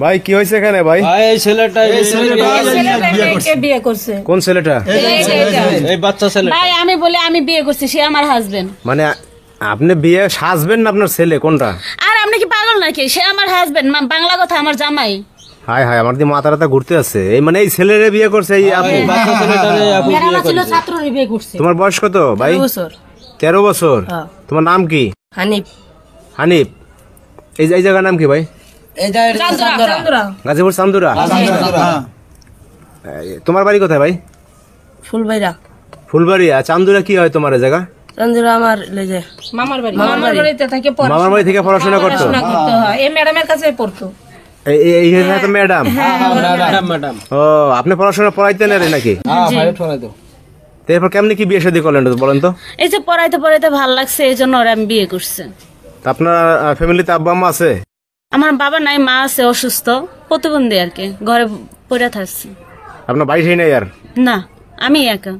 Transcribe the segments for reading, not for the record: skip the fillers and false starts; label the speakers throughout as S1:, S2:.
S1: ভাই কি হয়েছে এখানে ভাই?
S2: এই ছেলেটা
S3: বিয়ে করছে।
S1: কোন ছেলেটা?
S2: এই বাচ্চা ছেলে।
S3: ভাই আমি বলে আমি বিয়ে করছি, সে আমার হাজবেন্ড।
S1: মানে আপনি বিয়ে হাজবেন্ড না আপনার ছেলে কোনটা?
S3: আর আপনি কি পাগল নাকি? সে আমার হাজবেন্ড, বাংলা কথা আমার জামাই।
S1: হাই হাই, আমার দিয়ে মাথা রাতা ঘুরতে আছে। এই মানে এই ছেলেরে বিয়ে করছে এই আপু?
S2: বাচ্চা ছেলেটারে আপু বিয়ে করছে।
S3: ছাত্ররে বিয়ে করছে।
S1: তোমার বয়স কত ভাই?
S3: 13 বছর।
S1: 13 বছর। তোমার নাম কি?
S3: হানিফ।
S1: হানিফ। এই জায়গার নাম কি ভাই?
S3: চান্দুরা।
S1: গাজীপুর চান্দুরা। তোমার বাড়ি কোথায় ভাই?
S3: ফুলবাইরা।
S1: ফুলবাড়ি। আর চান্দুরা কি হয় তোমার জায়গা?
S3: চান্দুরা আমার লেজে মামার বাড়ি। মামার বাড়িতে থেকে
S1: মামার বাড়ি থেকে পড়াশোনা করতো?
S3: করতে হয়। এই ম্যাডামের কাছে পড়তো।
S1: এই তো ম্যাডাম।
S2: ম্যাডাম।
S1: ও, আপনি পড়াশোনা পড়াইতেন আরে নাকি?
S2: হ্যাঁ, পড়াইতো।
S1: এরপর কেমনি কি বিয়ে শাদী করলেন বলেন তো?
S3: এই যে পড়াইতে ভালো লাগছে, এই জন্য ওরা আমি বিয়ে করছে।
S1: আপনার ফ্যামিলিতে আব্বা আম্মা আছে?
S3: আমার বাবা নাই, মা আছে অসুস্থ, প্রতিবন্ধী আর কি, ঘরে পড়ে থাকছে।
S1: আপনার বাড়ি সেই নাই আর?
S3: না, আমি একা।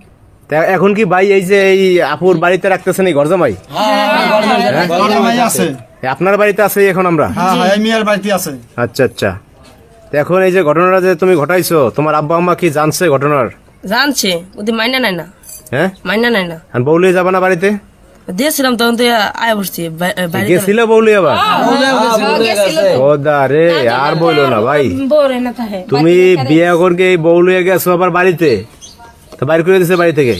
S1: এখন কি ভাই এই যে এই আপুর বাড়িতে রাখতেছেন এই ঘর জামাই? আপনার বাড়িতে আছে এখন? আমরা
S4: আছে।
S1: আচ্ছা আচ্ছা। এখন এই যে ঘটনাটা যে তুমি ঘটাইছো, তোমার আব্বা আম্মা কি জানছে ঘটনার?
S3: জানছে, ওদের মাইনা নাই না।
S1: হ্যাঁ,
S3: মাইনা নাই না।
S1: আর বউলিয়ে যাবে না বাড়িতে?
S3: দিয়েছিলাম তখন তো আয় বসছি।
S1: গেছিল বউলি আবার? ওদা রে, আর বইলো না ভাই। তুমি বিয়ে করকে এই বউলিয়ে গেছো আবার বাড়িতে? তো বাইর করে দিছে বাড়ি থেকে?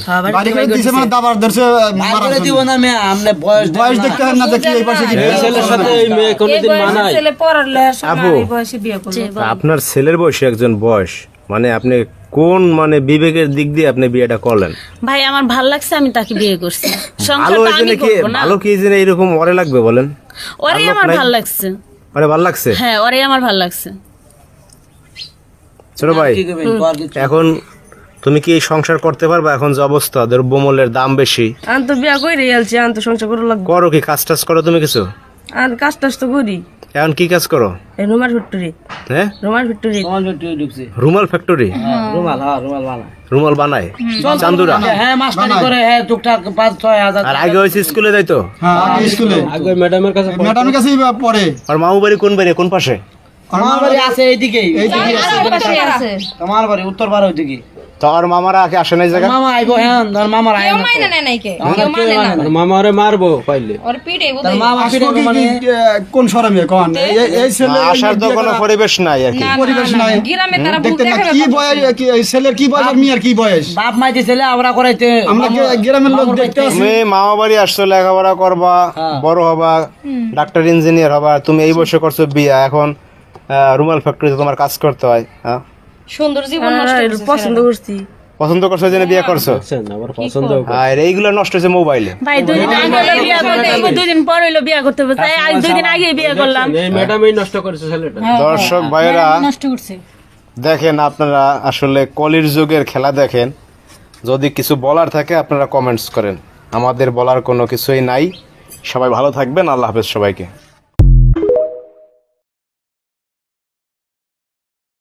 S1: আপনার ছেলের বয়সে একজন বয়স, মানে আপনি কোন মানে বিবেকের দিক দিয়ে আপনি বিয়েটা করলেন?
S3: ভাই আমার ভাল লাগছে, আমি তাকে বিয়ে করছি।
S1: ভালো কি যে এরকম ওরে লাগবে বলেন?
S3: ওরে আমার ভাল লাগছে।
S1: ওরে ভাল লাগছে?
S3: হ্যাঁ, ওরে আমার ভাল লাগছে।
S1: ছোট ভাই, এখন তুমি কি এই সংসার করতে পারবা? এখন যে অবস্থা, দ্রব্যমূল্যের দাম বেশি।
S3: আমি তো বিয়া করে আলছি, আমি তো সংসার করে লাগবে।
S1: করো কি কাজ টাজ করো তুমি কিছু?
S3: আর কাজ টাজ তো করি।
S1: এখন কি কাজ করো?
S3: রুমাল ফ্যাক্টরি।
S1: হ্যাঁ,
S3: রুমাল ফ্যাক্টরি।
S1: রুমাল ফ্যাক্টরি? রুমাল বানায় চান্দুরা?
S5: হ্যাঁ, মাস্টারি করে। হ্যাঁ, টুকটাক 5-6 হাজার।
S1: আর আগে হয়েছে স্কুলে যাইতো?
S4: হ্যাঁ, স্কুলে
S2: আগে ম্যাডামের কাছে
S4: পড়ে।
S1: আর মামু বাড়ি কোন বাড়ি, কোন পাশে?
S5: আমার বাড়ি আছে এইদিকেই। আমার বাড়ি উত্তর পাড়া ওইদিকে।
S1: তোর মামারা আসে নাই জায়গা?
S5: মামা আইবো। হ্যাঁ, ধর মামার আয় না।
S3: মাইনা নাই নাকি?
S2: মামারে মারবো পাইলে।
S3: ওর পিঠে
S5: তার মামা পিঠে মানে
S4: কোন শরমে কোন এই ছেলে
S1: আসার তো কোনো পরিবেশ নাই আর কি।
S4: পরিবেশ নাই।
S3: গ্রামে তারা
S4: দেখতে না কি বয়স, এই ছেলের কি বয়স আর মেয়ের কি বয়স?
S5: বাপ মাইতে ছেলে আমরা করাইতে।
S4: আমরা গ্রামের লোক দেখতে আসি।
S1: তুমি মামা বাড়ি আসছো, লেখাপড়া করবা, বড় হবা, ডাক্তার ইঞ্জিনিয়ার হবা। তুমি এই বয়সে করছো বিয়া, এখন রুমাল ফ্যাক্টরিতে তোমার কাজ করতে হয়। হ্যাঁ,
S3: সুন্দর জীবন নষ্ট পছন্দ করছি।
S1: পছন্দ করছো জেনে বিয়ে করছো?
S2: আবার পছন্দ।
S1: আর এইগুলো নষ্ট হচ্ছে মোবাইলে।
S3: ভাই 2 দিন আগে হলো বিয়ে করতে, 2 দিন পর হলো বিয়ে করতে হবে। তাই আজ 2 দিন আগে বিয়ে করলাম।
S2: এই ম্যাডামই নষ্ট করেছে ছেলেটা।
S1: দর্শক ভাইরা
S3: নষ্ট করছে।
S1: দেখেন, আপনারা আসলে কলির যুগের খেলা দেখেন। যদি কিছু বলার থাকে আপনারা কমেন্টস করেন, আমাদের বলার কোনো কিছুই নাই। সবাই ভালো থাকবেন, আল্লাহ হাফেজ সবাইকে।